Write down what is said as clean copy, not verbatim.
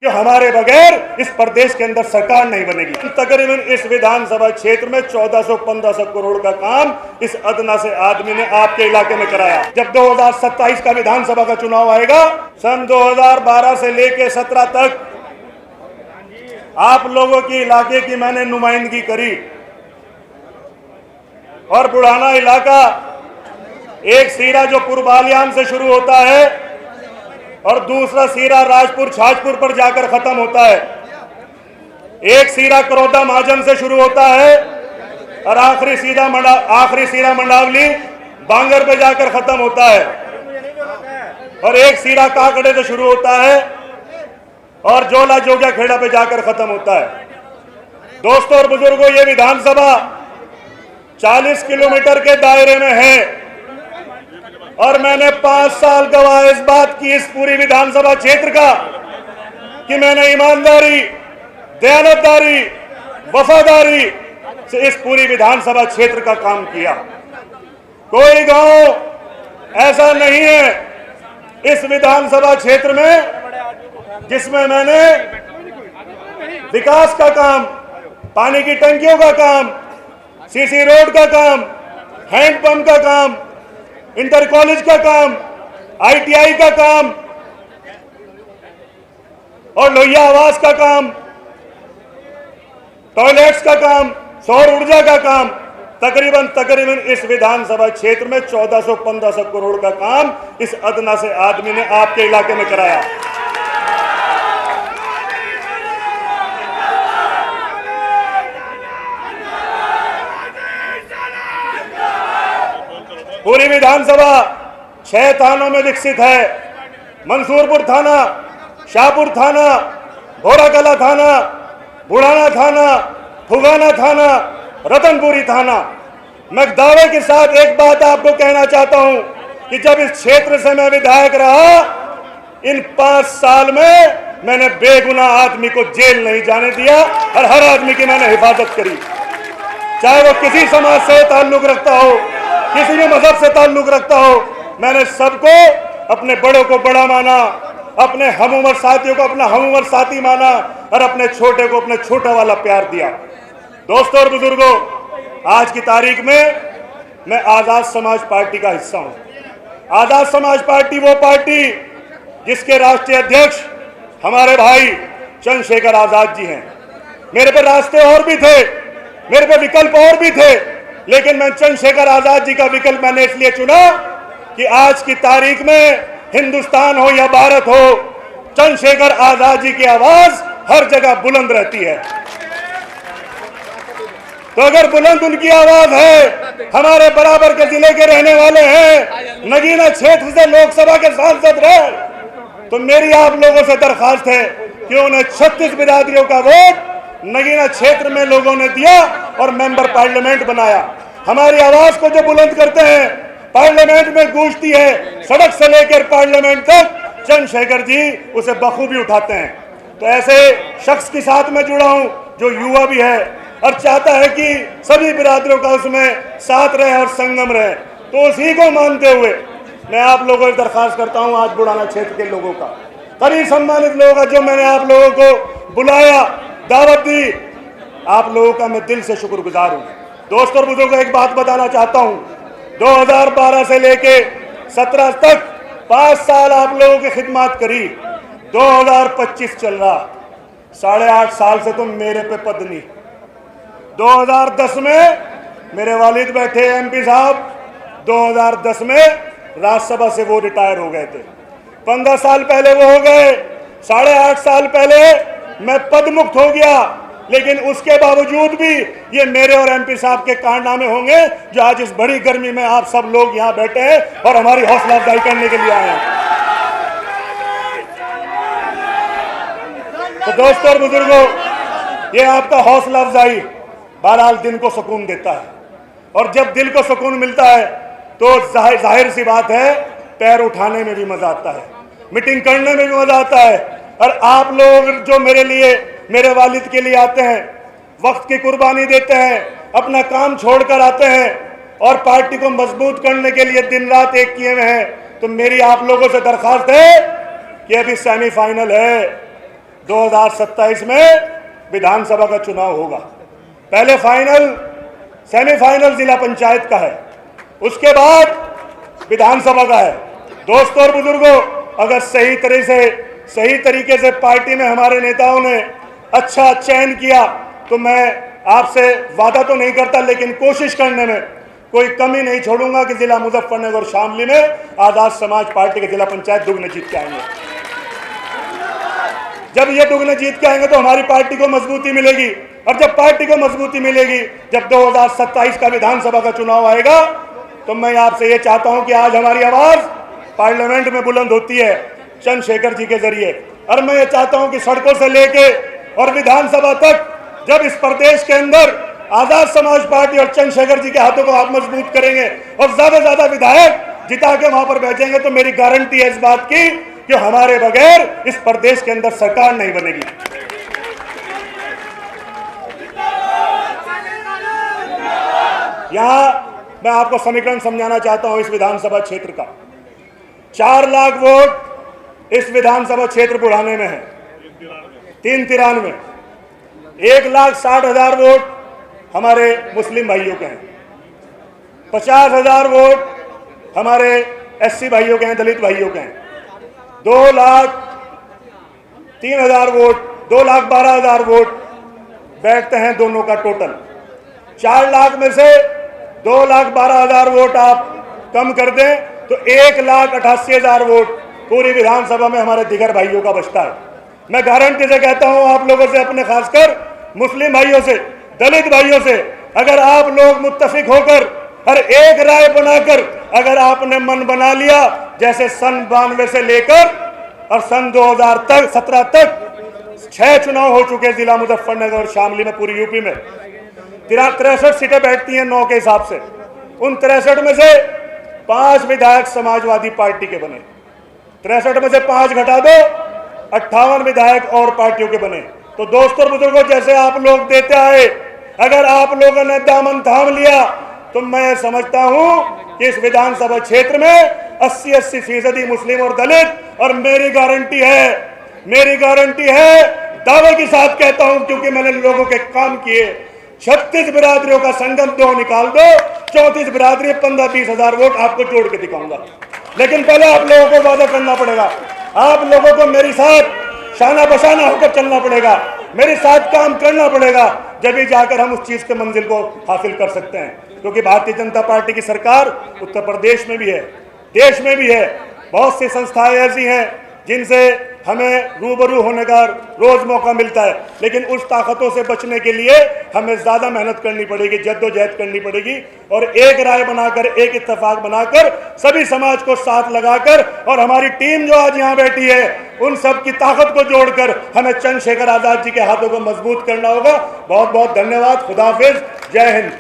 कि हमारे बगैर इस प्रदेश के अंदर सरकार नहीं बनेगी। तकरीबन इस विधानसभा क्षेत्र में 1400-1500 करोड़ का काम इस अदना से आदमी ने आपके इलाके में कराया। जब 2027 का विधानसभा का चुनाव आएगा, सन 2012 से लेके 17 तक आप लोगों की इलाके की मैंने नुमाइंदगी करी और बुढ़ाना इलाका एक सीरा जो पूर्वालियान से शुरू होता है और दूसरा सीरा राजपुर छाजपुर पर जाकर खत्म होता है। एक सीरा करौदा महाजन से शुरू होता है और आखिरी सीरा मंडावली बांगर पे जाकर खत्म होता है और एक सीरा काकड़े से शुरू होता है और जोला जोगिया खेड़ा पे जाकर खत्म होता है। दोस्तों और बुजुर्गों, ये विधानसभा 40 किलोमीटर के दायरे में है और मैंने 5 साल गवाह इस बात की इस पूरी विधानसभा क्षेत्र का कि मैंने ईमानदारी, दयानतदारी, वफादारी से इस पूरी विधानसभा क्षेत्र का काम किया। कोई गांव ऐसा नहीं है इस विधानसभा क्षेत्र में जिसमें मैंने विकास का काम, पानी की टंकियों का काम, सीसी रोड का काम, हैंडपंप का काम, इंटर कॉलेज का काम, ITI का काम और लोहिया आवास का काम, टॉयलेट्स का काम, सौर ऊर्जा का काम, तकरीबन इस विधानसभा क्षेत्र में 1400-1500 करोड़ का काम इस अदना से आदमी ने आपके इलाके में कराया। पूरी विधानसभा 6 थानों में विकसित है। मंसूरपुर थाना, शाहपुर थाना, भोराकला थाना, बुढ़ाना थाना, फुगाना थाना, रतनपुरी थाना। मैं दावे के साथ एक बात आपको कहना चाहता हूं कि जब इस क्षेत्र से मैं विधायक रहा, इन 5 साल में मैंने बेगुनाह आदमी को जेल नहीं जाने दिया और हर आदमी की मैंने हिफाजत करी, चाहे वो किसी समाज से ताल्लुक रखता हो, किसी भी मजहब से ताल्लुक रखता हो। मैंने सबको, अपने बड़ों को बड़ा माना, अपने हम उम्र साथियों को अपना हम उम्र साथी माना और अपने छोटे को अपने छोटा वाला प्यार दिया। दोस्तों और बुजुर्गों, आज की तारीख में मैं आजाद समाज पार्टी का हिस्सा हूं। आजाद समाज पार्टी वो पार्टी जिसके राष्ट्रीय अध्यक्ष हमारे भाई चंद्रशेखर आजाद जी हैं। मेरे पे रास्ते और भी थे, मेरे पे विकल्प और भी थे, लेकिन मैं चंद्रशेखर आजाद जी का विकल्प मैंने इसलिए चुना कि आज की तारीख में हिंदुस्तान हो या भारत हो, चंद्रशेखर आजाद जी की आवाज हर जगह बुलंद रहती है। तो अगर बुलंद उनकी आवाज है, हमारे बराबर के जिले के रहने वाले हैं, नगीना क्षेत्र से लोकसभा के सांसद रहे, तो मेरी आप लोगों से दरखास्त है कि उन्हें 36 बिरादरियों का वोट नगीना क्षेत्र में लोगों ने दिया और मेंबर पार्लियामेंट बनाया। हमारी आवाज को जो बुलंद करते हैं, पार्लियामेंट में गूंजती है, सड़क से लेकर पार्लियामेंट तक चंद्रशेखर जी उसे बखूबी उठाते हैं। तो ऐसे शख्स के साथ मैं जुड़ा हूं जो युवा भी है और चाहता है कि सभी बिरादरियों का उसमें साथ रहे और संगम रहे। तो उसी को मानते हुए मैं आप लोगों से दरखास्त करता हूं, आज बुढ़ाना क्षेत्र के लोगों का, कभी सम्मानित लोगों का, जो मैंने आप लोगों को बुलाया, दावत दी, आप लोगों का मैं दिल से शुक्रगुजार हूं। दोस्तों और बुजुर्गों, एक बात बताना चाहता हूं, 2012 से लेके 17 तक 5 साल आप लोगों की खिदमत करी, 2025 चल रहा, 8.5 साल से तुम मेरे पे पत्नी। 2010 में मेरे वालिद बैठे MP साहब, 2010 में राज्यसभा से वो रिटायर हो गए थे। 15 साल पहले वो हो गए, 8.5 साल पहले मैं पदमुक्त हो गया, लेकिन उसके बावजूद भी ये मेरे और MP साहब के कारनामे होंगे जो आज इस बड़ी गर्मी में आप सब लोग यहाँ बैठे हैं और हमारी हौसला अफजाई करने के लिए आए हैं। तो दोस्तों और बुजुर्गों, ये आपका हौसला अफजाई बहरहाल दिल को सुकून देता है और जब दिल को सुकून मिलता है तो जाहिर सी बात है, पैर उठाने में भी मजा आता है, मीटिंग करने में भी मजा आता है। और आप लोग जो मेरे लिए, मेरे वालिद के लिए आते हैं, वक्त की कुर्बानी देते हैं, अपना काम छोड़कर आते हैं और पार्टी को मजबूत करने के लिए दिन रात एक किए हुए हैं, तो मेरी आप लोगों से दरखास्त है कि अभी सेमीफाइनल है, 2027 में विधानसभा का चुनाव होगा। पहले फाइनल सेमीफाइनल जिला पंचायत का है, उसके बाद विधानसभा का है। दोस्तों और बुजुर्गों, अगर सही तरीके से पार्टी में हमारे नेताओं ने अच्छा चयन किया तो मैं आपसे वादा तो नहीं करता, लेकिन कोशिश करने में कोई कमी नहीं छोड़ूंगा कि जिला मुजफ्फरनगर और शामली में आजाद समाज पार्टी के जिला पंचायत दुगने जीत के आएंगे। जब ये दुगने जीत के आएंगे तो हमारी पार्टी को मजबूती मिलेगी, और जब पार्टी को मजबूती मिलेगी, जब 2027 का विधानसभा का चुनाव आएगा, तो मैं आपसे ये चाहता हूं कि आज हमारी आवाज पार्लियामेंट में बुलंद होती है चंद्रशेखर जी के जरिए, और मैं ये चाहता हूं कि सड़कों से लेके और विधानसभा तक जब इस प्रदेश के अंदर आजाद समाज पार्टी और चंद्रशेखर जी के हाथों को आप मजबूत करेंगे और ज्यादा से ज्यादा विधायक जिता के वहां पर बैठेंगे, तो मेरी गारंटी है इस बात की कि हमारे बगैर इस प्रदेश के अंदर सरकार नहीं बनेगी। यहां मैं आपको समीकरण समझाना चाहता हूं इस विधानसभा क्षेत्र का। 4 लाख वोट इस विधानसभा क्षेत्र बुढ़ाने में है, 393। 1,60,000 वोट हमारे मुस्लिम भाइयों के हैं, 50,000 वोट हमारे SC भाइयों के हैं, दलित भाइयों के हैं, 2,03,000 वोट, 2,12,000 वोट बैठते हैं दोनों का टोटल। 4 लाख में से 2,12,000 वोट आप कम कर दें तो 1,88,000 वोट पूरी विधानसभा में हमारे दिगर भाइयों का बचता है। मैं गारंटी से कहता हूं आप लोगों से, अपने खासकर मुस्लिम भाइयों से, दलित भाइयों से, अगर आप लोग मुत्तफिक होकर हर एक राय बनाकर अगर आपने मन बना लिया, जैसे सन 92 से लेकर और सन 2017 तक 6 चुनाव हो चुके जिला मुजफ्फरनगर और शामली में, पूरी यूपी में 63 सीटें बैठती हैं 9 के हिसाब से। उन 63 में से 5 विधायक समाजवादी पार्टी के बने, 63 में से 5 घटा दो, 58 विधायक और पार्टियों के बने। तो दोस्तों और बुजुर्गों, जैसे आप लोग देते आए, अगर आप लोगों ने दामन थाम लिया तो मैं समझता हूं कि इस विधानसभा क्षेत्र में 80% मुस्लिम और दलित, और मेरी गारंटी है, दावे के साथ कहता हूं क्योंकि मैंने लोगों के काम किए, 36 बिरादरियों का संगम दो निकाल दो, 34 बिरादरी, 15-20 हजार वोट आपको जोड़ के दिखाऊंगा। लेकिन पहले आप लोगों को वादा करना पड़ेगा, आप लोगों को मेरे साथ शाना बशाना होकर चलना पड़ेगा, मेरे साथ काम करना पड़ेगा, जब भी जाकर हम उस चीज के मंजिल को हासिल कर सकते हैं। क्योंकि भारतीय जनता पार्टी की सरकार उत्तर प्रदेश में भी है, देश में भी है, बहुत सी संस्थाएं ऐसी हैं जिनसे हमें रूबरू होने का रोज मौका मिलता है, लेकिन उस ताकतों से बचने के लिए हमें ज्यादा मेहनत करनी पड़ेगी, जद्दोजहद करनी पड़ेगी, और एक राय बनाकर, एक इत्तेफाक बनाकर, सभी समाज को साथ लगाकर, और हमारी टीम जो आज यहाँ बैठी है उन सब की ताकत को जोड़कर हमें चंद्रशेखर आजाद जी के हाथों को मजबूत करना होगा। बहुत बहुत धन्यवाद। खुदा हाफिज। जय हिंद।